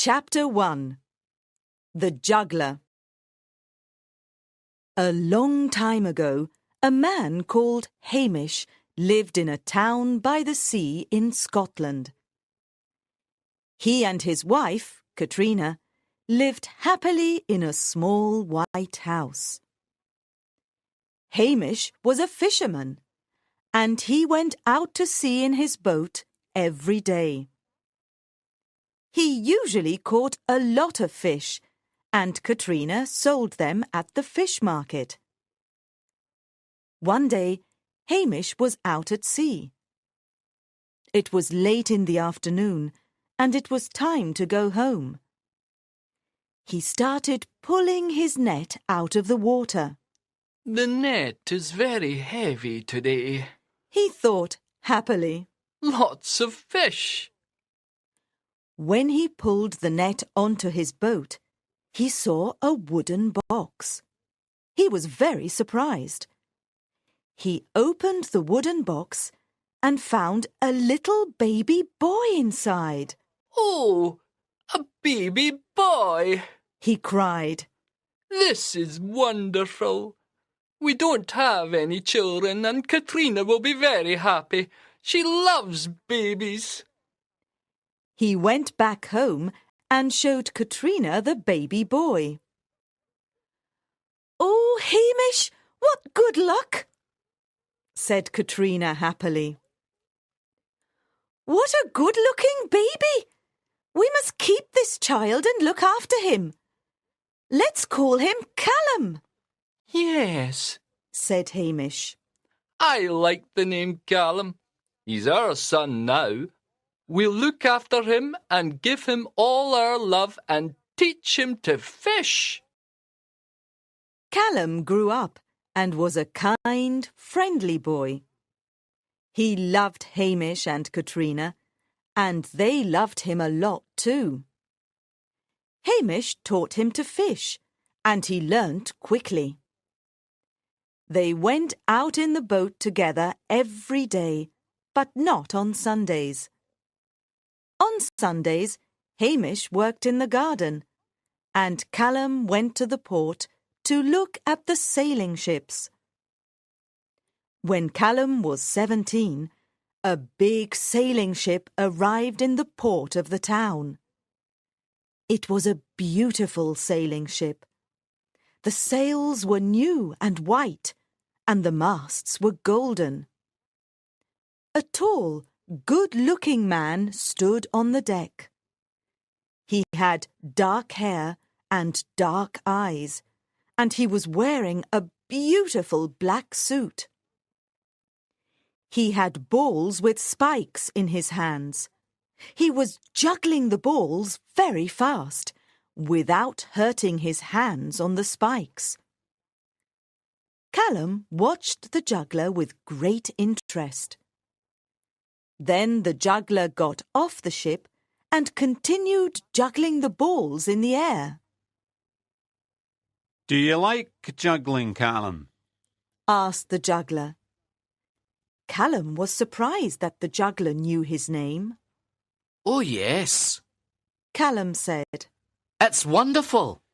Chapter 1. The Juggler. A long time ago, a man called Hamish lived in a town by the sea in Scotland. He and his wife, Katrina, lived happily in a small white house. Hamish was a fisherman, and he went out to sea in his boat every day. He usually caught a lot of fish, and Katrina sold them at the fish market. One day, Hamish was out at sea. It was late in the afternoon, and it was time to go home. He started pulling his net out of the water. The net is very heavy today. He thought happily. Lots of fish. When he pulled the net onto his boat, he saw a wooden box. He was very surprised. He opened the wooden box and found a little baby boy inside. Oh, a baby boy! He cried. This is wonderful. We don't have any children, and Katrina will be very happy. She loves babies. He went back home and showed Katrina the baby boy. "Oh, Hamish, what good luck!" said Katrina happily. "What a good-looking baby! We must keep this child and look after him. Let's call him Calum." Yes, said Hamish. I like the name Calum. He's our son now. We'll look after him and give him all our love and teach him to fish. Calum grew up and was a kind, friendly boy. He loved Hamish and Katrina, and they loved him a lot too. Hamish taught him to fish, and he learnt quickly. They went out in the boat together every day, but not on Sundays. On Sundays, Hamish worked in the garden, and Calum went to the port to look at the sailing ships. When Calum was 17, a big sailing ship arrived in the port of the town. It was a beautiful sailing ship. The sails were new and white, and the masts were golden. A tall, good-looking man stood on the deck. He had dark hair and dark eyes, and he was wearing a beautiful black suit. He had balls with spikes in his hands. He was juggling the balls very fast, without hurting his hands on the spikes. Calum watched the juggler with great interest. Then the juggler got off the ship and continued juggling the balls in the air. "Do you like juggling, Calum?" asked the juggler. Calum was surprised that the juggler knew his name. Oh, yes, Calum said. it's wonderful.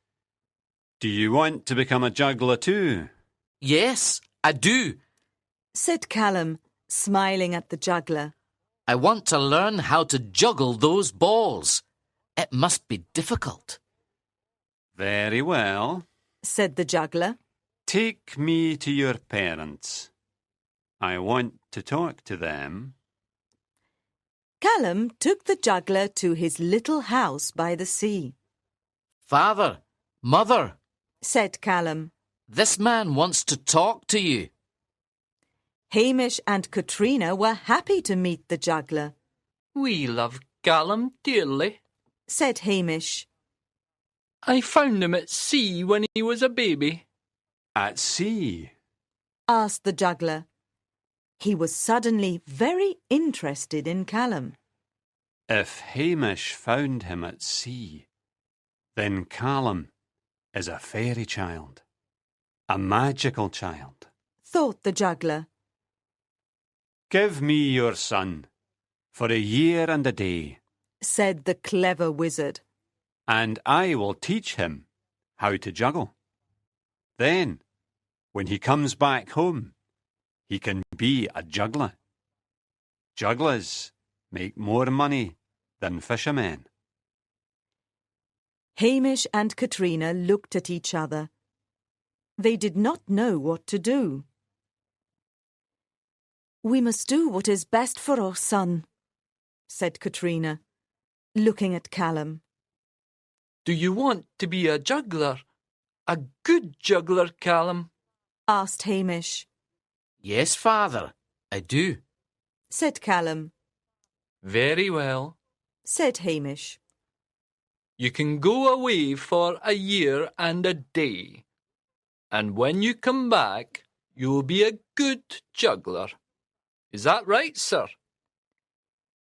"Do you want to become a juggler too?" Yes, I do. Said Calum, smiling at the juggler. I want to learn how to juggle those balls. It must be difficult. "Very well. Said the juggler. Take me to your parents. I want to talk to them." Calum took the juggler to his little house by the sea. Father, Mother, Said Calum. this man wants to talk to you. Hamish and Katrina were happy to meet the juggler. We love Calum dearly. Said Hamish. I found him at sea when he was a baby. "At sea?" Asked the juggler. He was suddenly very interested in Calum. If Hamish found him at sea, then Calum is a fairy child, a magical child. Thought the juggler. "Give me your son for a year and a day," Said the clever wizard. and I will teach him how to juggle. Then, when he comes back home, he can be a juggler. Jugglers make more money than fishermen. Hamish and Katrina looked at each other. They did not know what to do. "We must do what is best for our son," said Katrina, looking at Calum. Do you want to be a juggler? A good juggler, Calum? Asked Hamish. Yes, father, I do. Said Calum. Very well. Said Hamish. You can go away for a year and a day, and when you come back, you'll be a good juggler. Is that right, sir?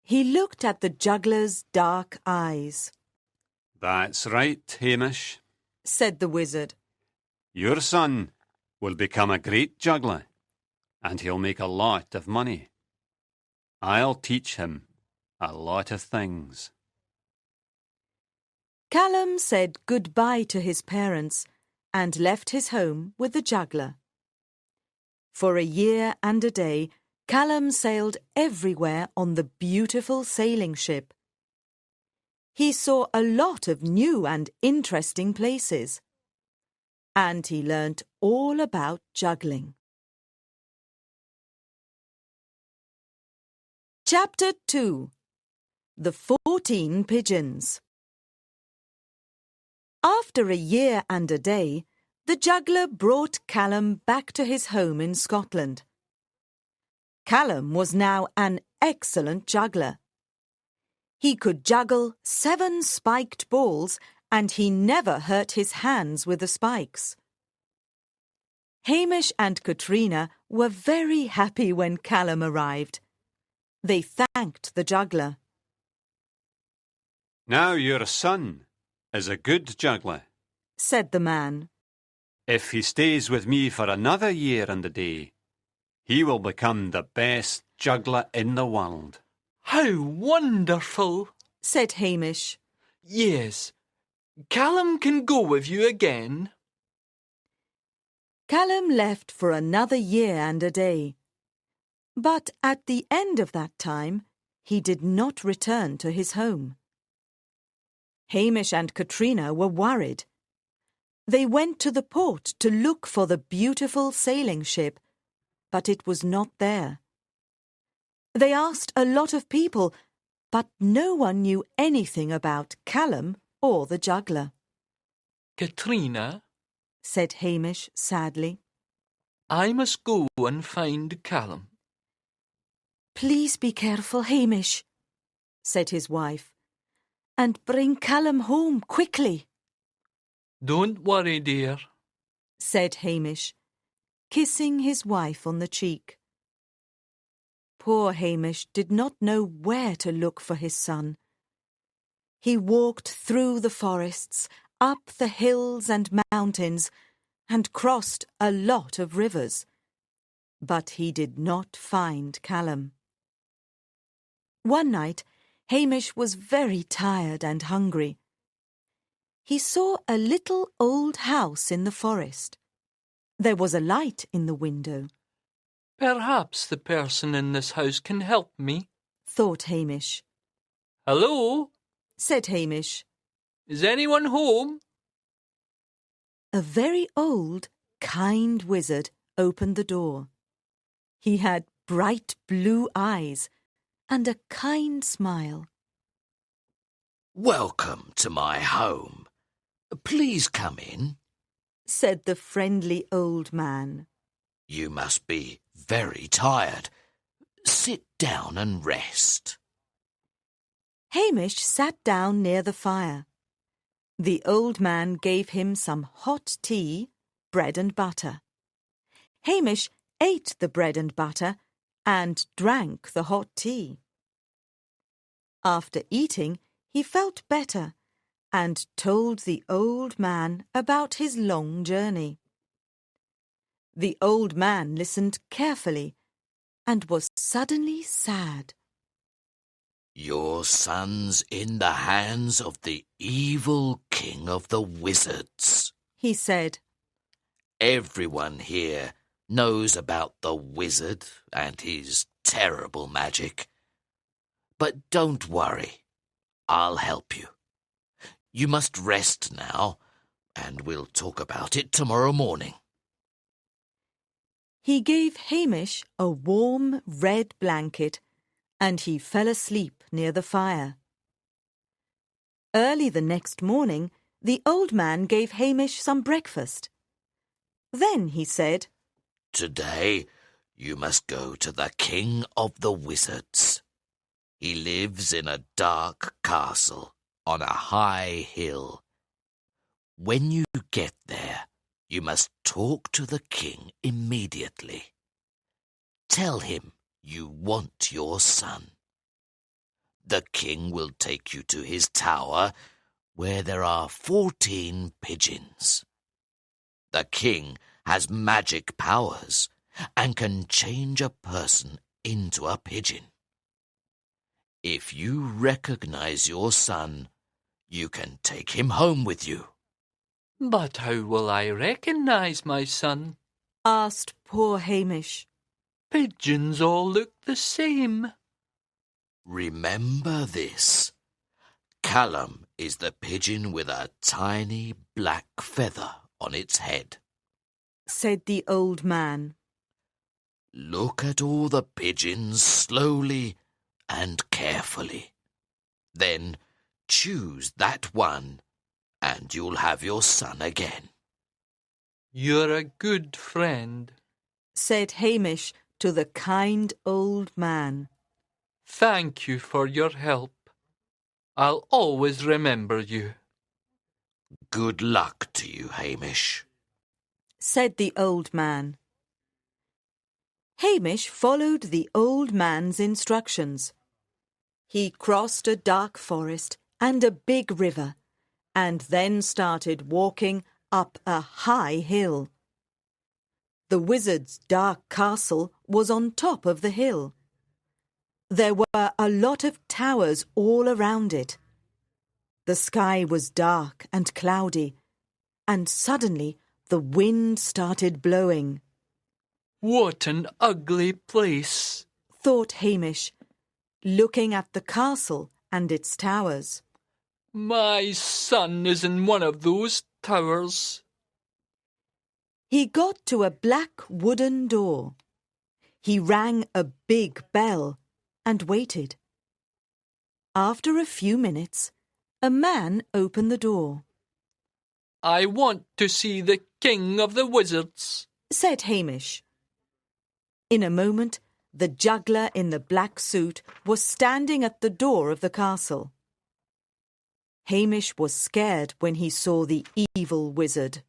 He looked at the juggler's dark eyes. That's right, Hamish. Said the wizard. Your son will become a great juggler, and he'll make a lot of money. I'll teach him a lot of things. Calum said goodbye to his parents and left his home with the juggler. For a year and a day, Calum sailed everywhere on the beautiful sailing ship. He saw a lot of new and interesting places. And he learnt all about juggling. Chapter 2. The 14 Pigeons. After a year and a day, the juggler brought Calum back to his home in Scotland. Calum was now an excellent juggler. He could juggle 7 spiked balls, and he never hurt his hands with the spikes. Hamish and Katrina were very happy when Calum arrived. They thanked the juggler. Now your son is a good juggler, Said the man. If he stays with me for another year and a day, he will become the best juggler in the world. How wonderful! Said Hamish. Yes, Calum can go with you again. Calum left for another year and a day. But at the end of that time, he did not return to his home. Hamish and Katrina were worried. They went to the port to look for the beautiful sailing ship, but it was not there. They asked a lot of people, but no one knew anything about Calum or the juggler. Katrina, Said Hamish sadly. I must go and find Calum. Please be careful, Hamish, said his wife, and bring Calum home quickly. Don't worry, dear, said Hamish, kissing his wife on the cheek. Poor Hamish did not know where to look for his son. He walked through the forests, up the hills and mountains, and crossed a lot of rivers. But he did not find Calum. One night, Hamish was very tired and hungry. He saw a little old house in the forest. There was a light in the window. Perhaps the person in this house can help me, thought Hamish. Hello, said Hamish. Is anyone home? A very old, kind wizard opened the door. He had bright blue eyes and a kind smile. Welcome to my home. Please come in. Said the friendly old man. You must be very tired. Sit down and rest. Hamish sat down near the fire. The old man gave him some hot tea, bread and butter. Hamish ate the bread and butter and drank the hot tea. After eating, he felt better and told the old man about his long journey. The old man listened carefully and was suddenly sad. Your son's in the hands of the evil king of the wizards, he said. Everyone here knows about the wizard and his terrible magic. But don't worry, I'll help you. You must rest now, and we'll talk about it tomorrow morning. He gave Hamish a warm red blanket, and he fell asleep near the fire. Early the next morning, the old man gave Hamish some breakfast. Then he said, Today you must go to the king of the wizards. He lives in a dark castle on a high hill. When you get there, you must talk to the king immediately. Tell him you want your son. The king will take you to his tower, where there are 14 pigeons. The king has magic powers and can change a person into a pigeon. If you recognize your son, you can take him home with you. But how will I recognize my son? asked poor Hamish. Pigeons all look the same. Remember this. Calum is the pigeon with a tiny black feather on its head, said the old man. Look at all the pigeons slowly and carefully. Then choose that one, and you'll have your son again. You're a good friend, said Hamish to the kind old man. Thank you for your help. I'll always remember you. Good luck to you, Hamish, said the old man. Hamish followed the old man's instructions. He crossed a dark forest and a big river, and then started walking up a high hill. The wizard's dark castle was on top of the hill. There were a lot of towers all around it. The sky was dark and cloudy, and suddenly the wind started blowing. What an ugly place, thought Hamish, looking at the castle and its towers. My son is in one of those towers. He got to a black wooden door. He rang a big bell and waited. After a few minutes, a man opened the door. I want to see the king of the wizards, said Hamish. In a moment, the juggler in the black suit was standing at the door of the castle. Hamish was scared when he saw the evil wizard.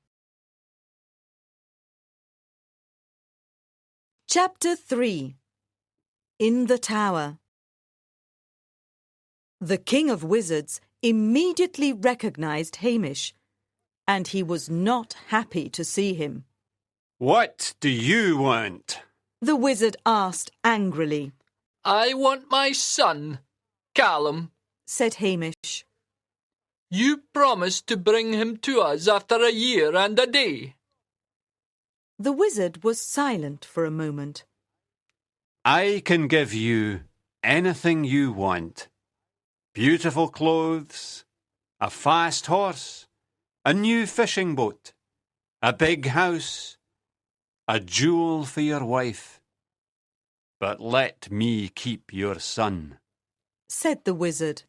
Chapter 3. In the Tower. The King of Wizards immediately recognized Hamish, and he was not happy to see him. What do you want? The wizard asked angrily. I want my son, Calum, said Hamish. You promised to bring him to us after a year and a day. The wizard was silent for a moment. I can give you anything you want. Beautiful clothes, a fast horse, a new fishing boat, a big house, a jewel for your wife. But let me keep your son, said the wizard.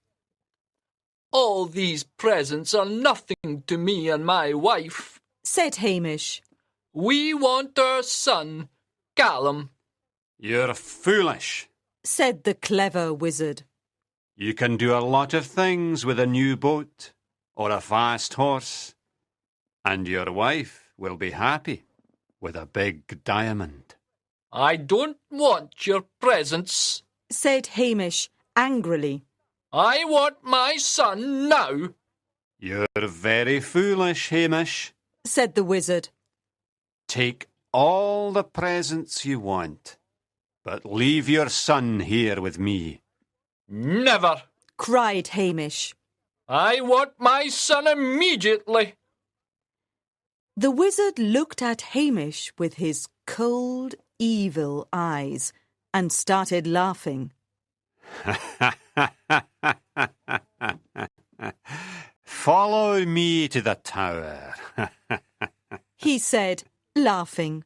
All these presents are nothing to me and my wife, said Hamish. We want our son, Calum. You're foolish, said the clever wizard. You can do a lot of things with a new boat or a fast horse, and your wife will be happy with a big diamond. I don't want your presents, said Hamish angrily. I want my son now. You're very foolish, Hamish, said the wizard. Take all the presents you want, but leave your son here with me. Never! cried Hamish. I want my son immediately! The wizard looked at Hamish with his cold, evil eyes and started laughing. Follow me to the tower. He said, laughing.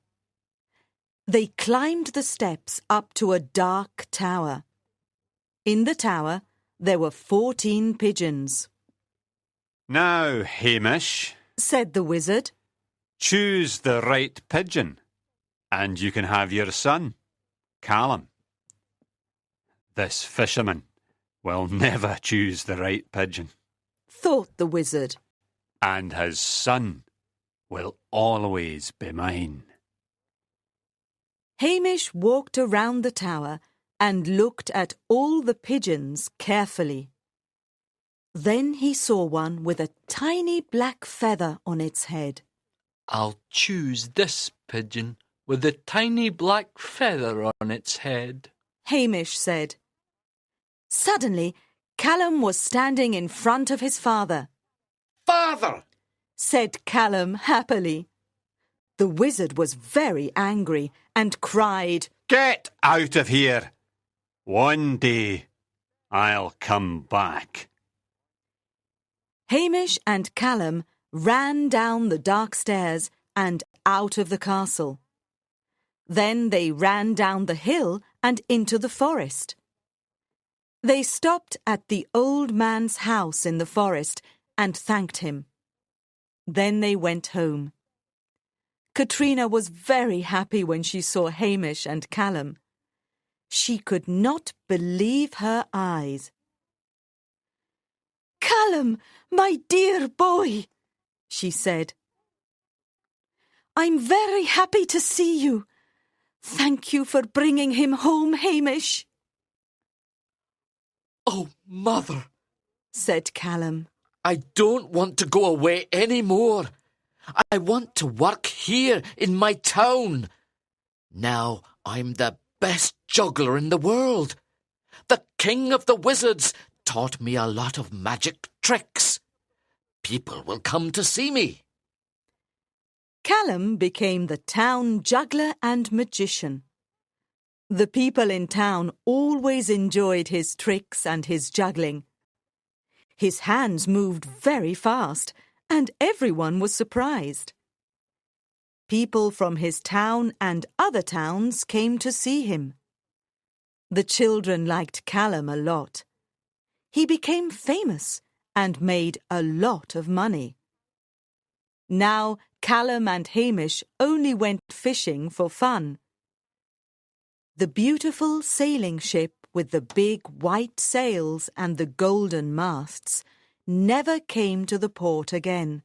They climbed the steps up to a dark tower. In the tower, there were 14 pigeons. Now, Hamish, Said the wizard. choose the right pigeon, and you can have your son, Calum. This fisherman will never choose the right pigeon, Thought the wizard. and his son will always be mine. Hamish walked around the tower and looked at all the pigeons carefully. Then he saw one with a tiny black feather on its head. I'll choose this pigeon with the tiny black feather on its head. Hamish said. Suddenly, Calum was standing in front of his father. Father! Said Calum happily. The wizard was very angry and cried, Get out of here! One day I'll come back. Hamish and Calum ran down the dark stairs and out of the castle. Then they ran down the hill and into the forest. They stopped at the old man's house in the forest and thanked him. Then they went home. Katrina was very happy when she saw Hamish and Calum. She could not believe her eyes. Calum, my dear boy, she said. I'm very happy to see you. Thank you for bringing him home, Hamish, Oh, Mother, said Calum. I don't want to go away any more. I want to work here in my town. Now I'm the best juggler in the world. The king of the wizards taught me a lot of magic tricks. People will come to see me. Calum became the town juggler and magician. The people in town always enjoyed his tricks and his juggling. His hands moved very fast, and everyone was surprised. People from his town and other towns came to see him. The children liked Calum a lot. He became famous and made a lot of money. Now Calum and Hamish only went fishing for fun. The beautiful sailing ship with the big white sails and the golden masts never came to the port again.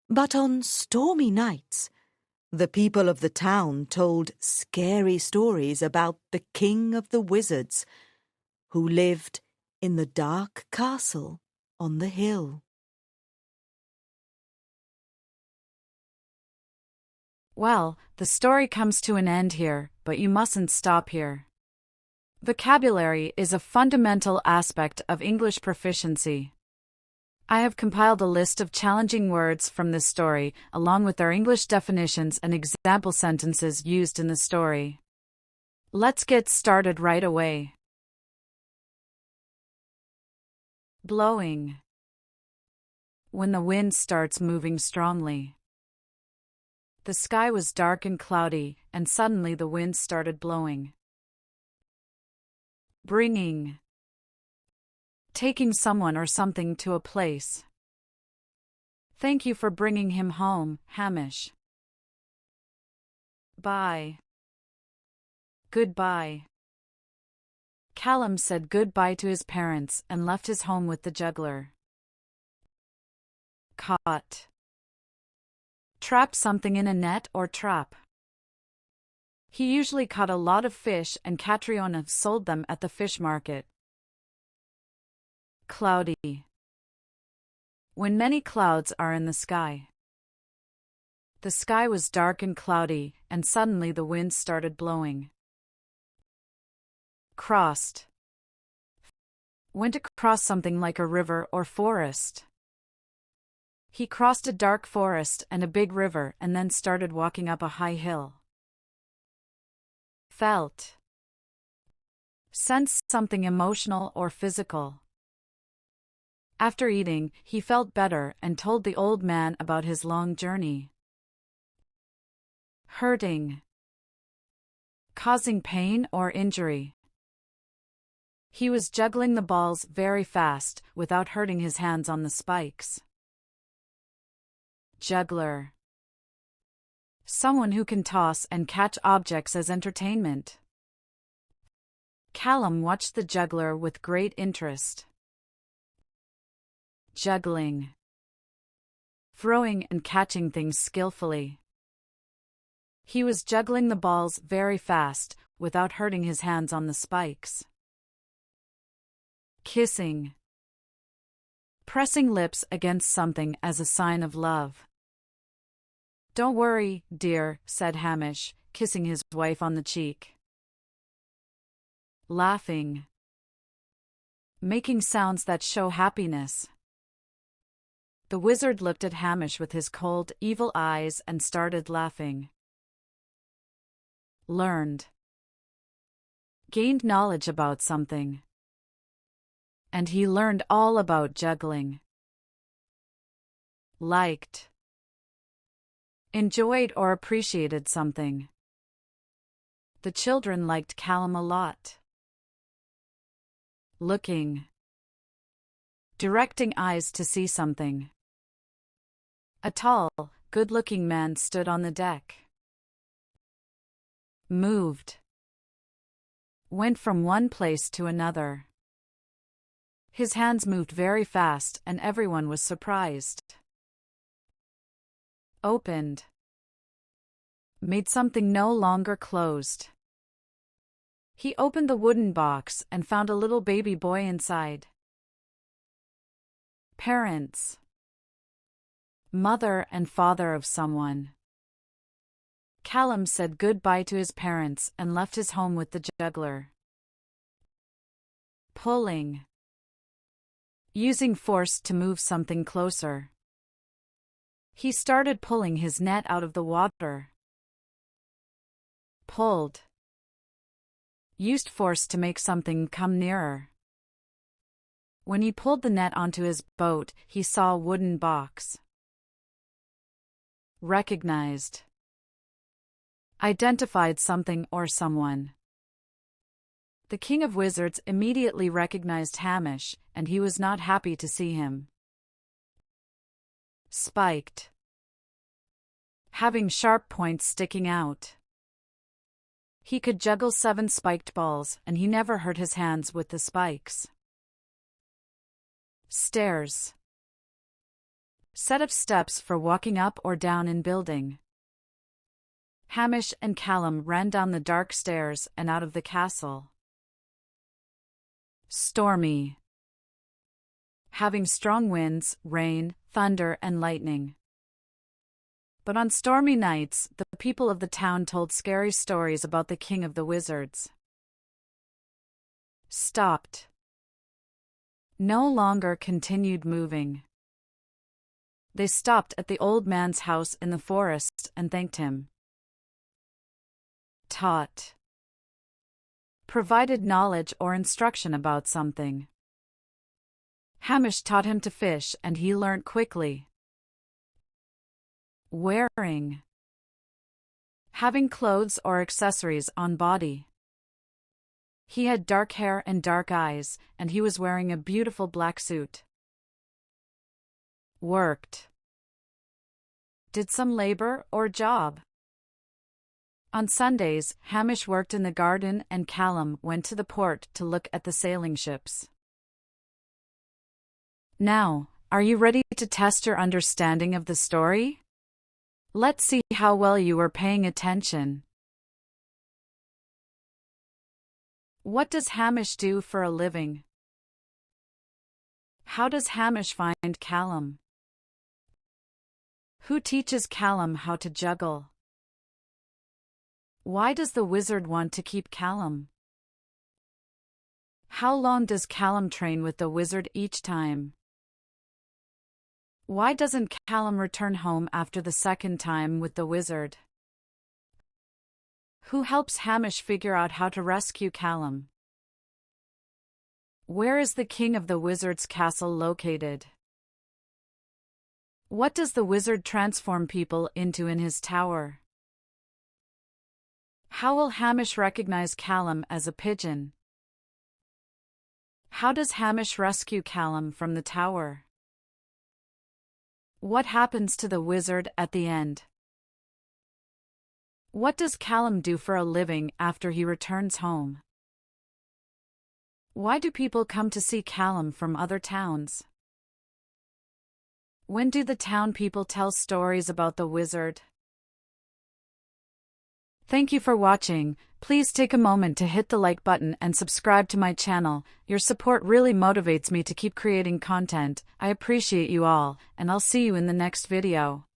But on stormy nights, the people of the town told scary stories about the king of the wizards, who lived in the dark castle on the hill. Well, the story comes to an end here, but you mustn't stop here. Vocabulary is a fundamental aspect of English proficiency. I have compiled a list of challenging words from this story, along with their English definitions and example sentences used in the story. Let's get started right away. Blowing. When the wind starts moving strongly. The sky was dark and cloudy, and suddenly the wind started blowing. Bringing. Taking someone or something to a place. Thank you for bringing him home, Hamish. Bye. Goodbye. Calum said goodbye to his parents and left his home with the juggler. Caught. Trap something in a net or trap. He usually caught a lot of fish and Catriona sold them at the fish market. Cloudy. When many clouds are in the sky. The sky was dark and cloudy, and suddenly the wind started blowing. Crossed. went across something like a river or forest. He crossed a dark forest and a big river and then started walking up a high hill. Felt. Sensed something emotional or physical. After eating, he felt better and told the old man about his long journey. Hurting. Causing pain or injury. He was juggling the balls very fast without hurting his hands on the spikes. Juggler. Someone who can toss and catch objects as entertainment. Calum watched the juggler with great interest. Juggling. Throwing and catching things skillfully. He was juggling the balls very fast without hurting his hands on the spikes. Kissing. Pressing lips against something as a sign of love. "Don't worry, dear," said Hamish, kissing his wife on the cheek. Laughing. Making sounds that show happiness. The wizard looked at Hamish with his cold, evil eyes and started laughing. Learned. Gained knowledge about something. And he learned all about juggling. Liked. Enjoyed or appreciated something. The children liked Calum a lot. Looking. Directing eyes to see something. A tall, good-looking man stood on the deck. Moved. Went from one place to another. His hands moved very fast and everyone was surprised. Opened. Made something no longer closed. He opened the wooden box and found a little baby boy inside. Parents. Mother and father of someone. Calum said goodbye to his parents and left his home with the juggler. Pulling. Using force to move something closer. He started pulling his net out of the water. Pulled. Used force to make something come nearer. When he pulled the net onto his boat, he saw a wooden box. Recognized. Identified something or someone. The King of Wizards immediately recognized Hamish, and he was not happy to see him. Spiked. Having sharp points sticking out. He could juggle 7 spiked balls, and he never hurt his hands with the spikes. Stairs. Set of steps for walking up or down in building. Hamish and Calum ran down the dark stairs and out of the castle. Stormy. Having strong winds, rain, thunder, and lightning. But on stormy nights, the people of the town told scary stories about the King of the Wizards. Stopped. No longer continued moving. They stopped at the old man's house in the forest and thanked him. Taught. Provided knowledge or instruction about something. Hamish taught him to fish and he learned quickly. Wearing. Having clothes or accessories on body. He had dark hair and dark eyes, and he was wearing a beautiful black suit. Worked. Did some labor or job. On Sundays, Hamish worked in the garden and Calum went to the port to look at the sailing ships. Now, are you ready to test your understanding of the story? Let's see how well you were paying attention. What does Hamish do for a living? How does Hamish find Calum? Who teaches Calum how to juggle? Why does the wizard want to keep Calum? How long does Calum train with the wizard each time? Why doesn't Calum return home after the second time with the wizard? Who helps Hamish figure out how to rescue Calum? Where is the king of the wizard's castle located? What does the wizard transform people into in his tower? How will Hamish recognize Calum as a pigeon? How does Hamish rescue Calum from the tower? What happens to the wizard at the end? What does Calum do for a living after he returns home? Why do people come to see Calum from other towns? When do the town people tell stories about the wizard? Thank you for watching. Please take a moment to hit the like button and subscribe to my channel. Your support really motivates me to keep creating content. I appreciate you all, and I'll see you in the next video.